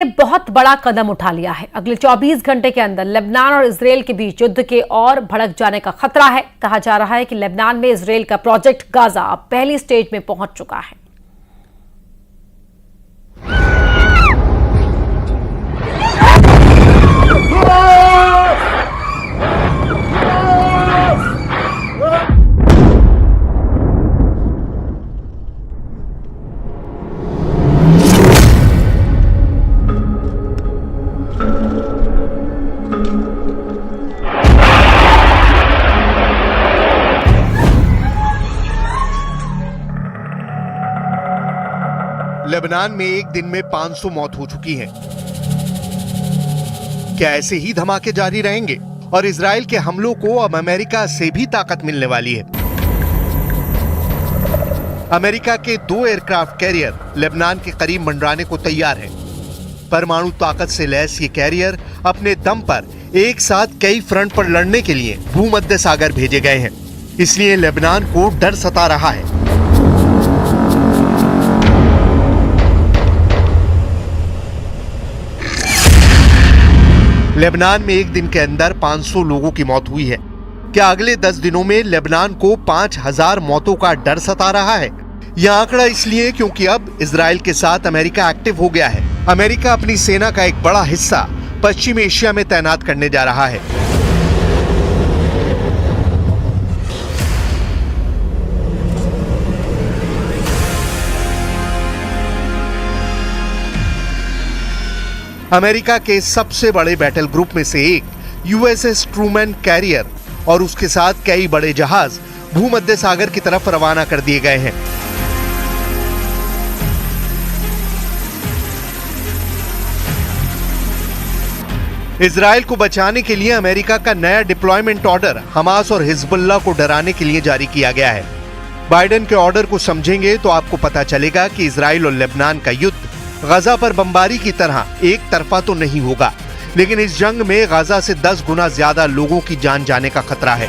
बहुत बड़ा कदम उठा लिया है। अगले 24 घंटे के अंदर लेबनान और इजरायल के बीच युद्ध के और भड़क जाने का खतरा है। कहा जा रहा है कि लेबनान में इजरायल का प्रोजेक्ट गाजा अब पहली स्टेज में पहुंच चुका है। लेबनान में एक दिन में 500 मौत हो चुकी है। क्या ऐसे ही धमाके जारी रहेंगे? और इजराइल के हमलों को अब अमेरिका से भी ताकत मिलने वाली है। अमेरिका के 2 एयरक्राफ्ट कैरियर लेबनान के करीब मंडराने को तैयार हैं। परमाणु ताकत से लैस ये कैरियर अपने दम पर एक साथ कई फ्रंट पर लड़ने के लिए भूमध्य सागर भेजे गए हैं। इसलिए लेबनान को डर सता रहा है। लेबनान में एक दिन के अंदर 500 लोगों की मौत हुई है। क्या अगले 10 दिनों में लेबनान को 5000 मौतों का डर सता रहा है? यह आंकड़ा इसलिए क्योंकि अब इजराइल के साथ अमेरिका एक्टिव हो गया है। अमेरिका अपनी सेना का एक बड़ा हिस्सा पश्चिम एशिया में तैनात करने जा रहा है। अमेरिका के सबसे बड़े बैटल ग्रुप में से एक यूएसएस ट्रूमैन कैरियर और उसके साथ कई बड़े जहाज भूमध्य सागर की तरफ रवाना कर दिए गए हैं। इजराइल को बचाने के लिए अमेरिका का नया डिप्लॉयमेंट ऑर्डर हमास और हिजबुल्लाह को डराने के लिए जारी किया गया है। बाइडेन के ऑर्डर को समझेंगे तो आपको पता चलेगा कि इजराइल और लेबनान का युद्ध गाजा पर बमबारी की तरह एक तरफा तो नहीं होगा, लेकिन इस जंग में गाजा से 10 गुना ज्यादा लोगों की जान जाने का खतरा है।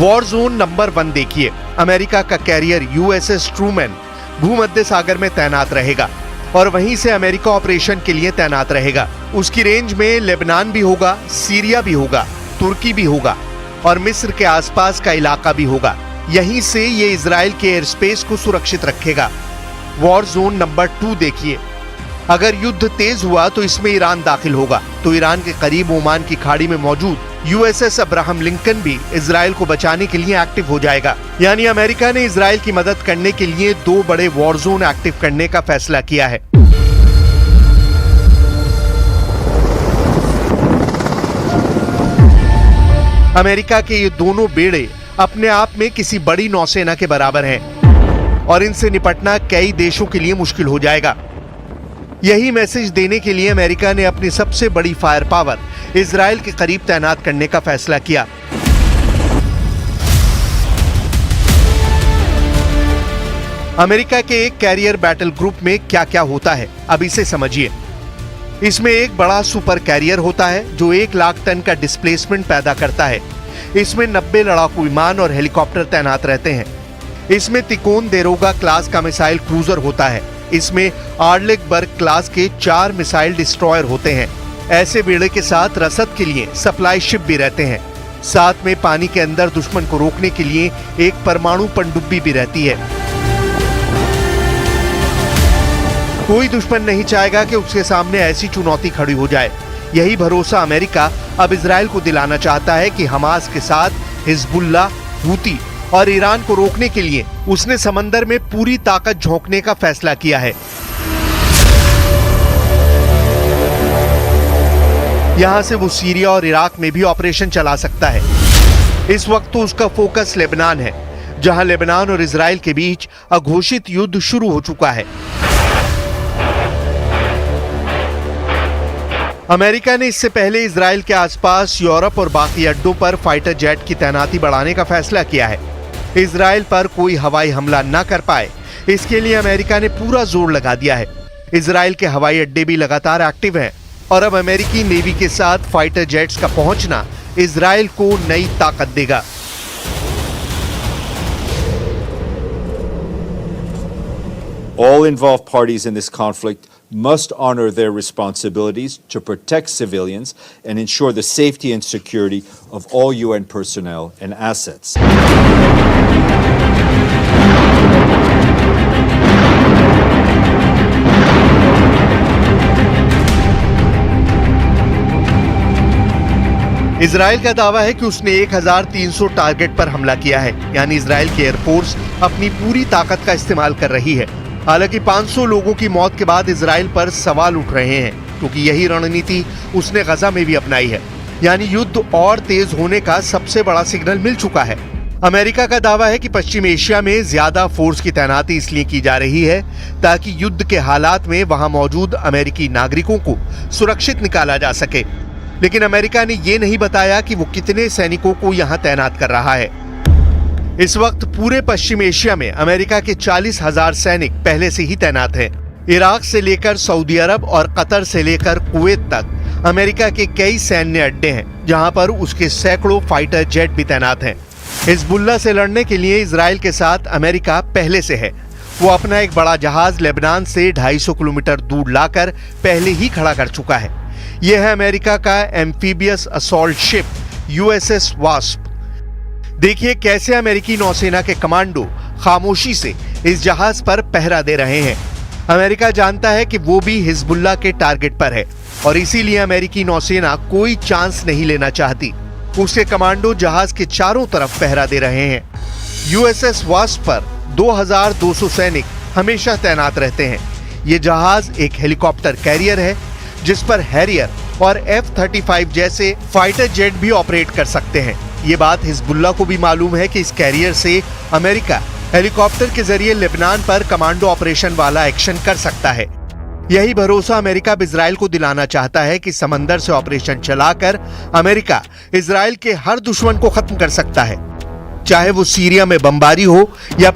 वॉर जोन नंबर 1 देखिए। अमेरिका का कैरियर यूएसएस ट्रूमैन भूमध्य सागर में तैनात रहेगा और वहीं से अमेरिका ऑपरेशन के लिए तैनात रहेगा। उसकी रेंज में लेबनान भी होगा, सीरिया भी होगा, तुर्की भी होगा और मिस्र के आसपास का इलाका भी होगा। यहीं से ये इजराइल के एयर स्पेस को सुरक्षित रखेगा। वॉर जोन नंबर 2 देखिए। अगर युद्ध तेज हुआ तो इसमें ईरान दाखिल होगा, तो ईरान के करीब ओमान की खाड़ी में मौजूद यूएसएस अब्राहम लिंकन भी इजराइल को बचाने के लिए एक्टिव हो जाएगा। यानी अमेरिका ने इजराइल की मदद करने के लिए 2 बड़े वॉर जोन एक्टिव करने का फैसला किया है। अमेरिका के ये दोनों बेड़े अपने आप में किसी बड़ी नौसेना के बराबर हैं और इनसे निपटना कई देशों के लिए मुश्किल हो जाएगा। यही मैसेज देने के लिए अमेरिका ने अपनी सबसे बड़ी फायर पावर इजराइल के करीब तैनात करने का फैसला किया। अमेरिका के एक कैरियर बैटल ग्रुप में क्या क्या होता है, अब इसे समझिए। इसमें एक बड़ा सुपर कैरियर होता है जो 1 लाख टन का डिस्प्लेसमेंट पैदा करता है। इसमें 90 लड़ाकू विमान और हेलीकॉप्टर तैनात रहते हैं। इसमें तिकोन देरोगा क्लास का मिसाइल क्रूजर होता है। इसमें आर्लेकबर्ग क्लास के 4 मिसाइल डिस्ट्रॉयर होते हैं। ऐसे बेड़े के साथ रसद के लिए सप्लाई शिप भी रहते हैं। साथ में पानी के अंदर दुश्मन को रोकने के लिए एक परमाणु पनडुब्बी भी रहती है। कोई दुश्मन नहीं चाहेगा कि उसके सामने ऐसी चुनौती खड़ी हो जाए। यही भरोसा अमेरिका अब इजराइल को दिलाना चाहता है कि हमास के साथ हिजबुल्लाह, हूती और ईरान को रोकने के लिए उसने समंदर में पूरी ताकत झोंकने का फैसला किया है। यहां से वो सीरिया और इराक में भी ऑपरेशन चला सकता है। इस वक्त तो उसका फोकस लेबनान है। जहां लेबनान और इजराइल के बीच अघोषित युद्ध शुरू हो चुका है। अमेरिका ने इससे पहले इजराइल के आसपास यूरोप और बाकी अड्डों पर फाइटर जेट की तैनाती बढ़ाने का फैसला किया है। इजराइल पर कोई हवाई हमला न कर पाए, इसके लिए अमेरिका ने पूरा जोर लगा दिया है। इजराइल के हवाई अड्डे भी लगातार एक्टिव हैं और अब अमेरिकी नेवी के साथ फाइटर जेट्स का पहुंचना इजराइल को नई ताकत देगा। All involved parties in this conflict must honor their responsibilities to protect civilians and ensure the safety and security of all UN personnel and assets. Israel का दावा है कि उसने 1300 टारगेट पर हमला किया है, यानी इजराइल की एयरफोर्स अपनी पूरी ताकत का इस्तेमाल कर रही है। हालांकि 500 लोगों की मौत के बाद इजराइल पर सवाल उठ रहे हैं, क्योंकि यही रणनीति उसने गजा में भी अपनाई है, यानी युद्ध और तेज होने का सबसे बड़ा सिग्नल मिल चुका है। अमेरिका का दावा है कि पश्चिम एशिया में ज्यादा फोर्स की तैनाती इसलिए की जा रही है ताकि युद्ध के हालात में वहां मौजूद अमेरिकी नागरिकों को सुरक्षित निकाला जा सके। लेकिन अमेरिका ने यह नहीं बताया कि वो कितने सैनिकों को यहां तैनात कर रहा है। इस वक्त पूरे पश्चिम एशिया में अमेरिका के 40,000 सैनिक पहले से ही तैनात हैं। इराक से लेकर सऊदी अरब और कतर से लेकर कुवैत तक अमेरिका के कई सैन्य अड्डे हैं, जहां पर उसके सैकड़ों फाइटर जेट भी तैनात हैं। हिजबुल्लाह से लड़ने के लिए इजराइल के साथ अमेरिका पहले से है। वो अपना एक बड़ा जहाज लेबनान से 250 किलोमीटर दूर लाकर पहले ही खड़ा कर चुका है। यह है अमेरिका का amphibious assault ship USS wasp. देखिए कैसे अमेरिकी नौसेना के कमांडो खामोशी से इस जहाज पर पहरा दे रहे हैं। अमेरिका जानता है कि वो भी हिजबुल्लाह के टारगेट पर है और इसीलिए अमेरिकी नौसेना कोई चांस नहीं लेना चाहती। उसके कमांडो जहाज के चारों तरफ पहरा दे रहे हैं। USS वास्प पर 2200 सैनिक हमेशा तैनात रहते हैं। ये जहाज एक हेलीकॉप्टर कैरियर है जिस पर हैरियर और F-35 जैसे फाइटर जेट भी ऑपरेट कर सकते हैं। ये बात हिजबुल्लाह को भी मालूम है कि इस कैरियर से अमेरिका हेलीकॉप्टर के जरिए लेबनान पर कमांडो ऑपरेशन वाला एक्शन कर सकता है। यही भरोसा अमेरिका अब इजराइल को दिलाना चाहता है कि समंदर से ऑपरेशन चलाकर अमेरिका इजराइल के हर दुश्मन को खत्म कर सकता है, चाहे वो सीरिया में बमबारी हो या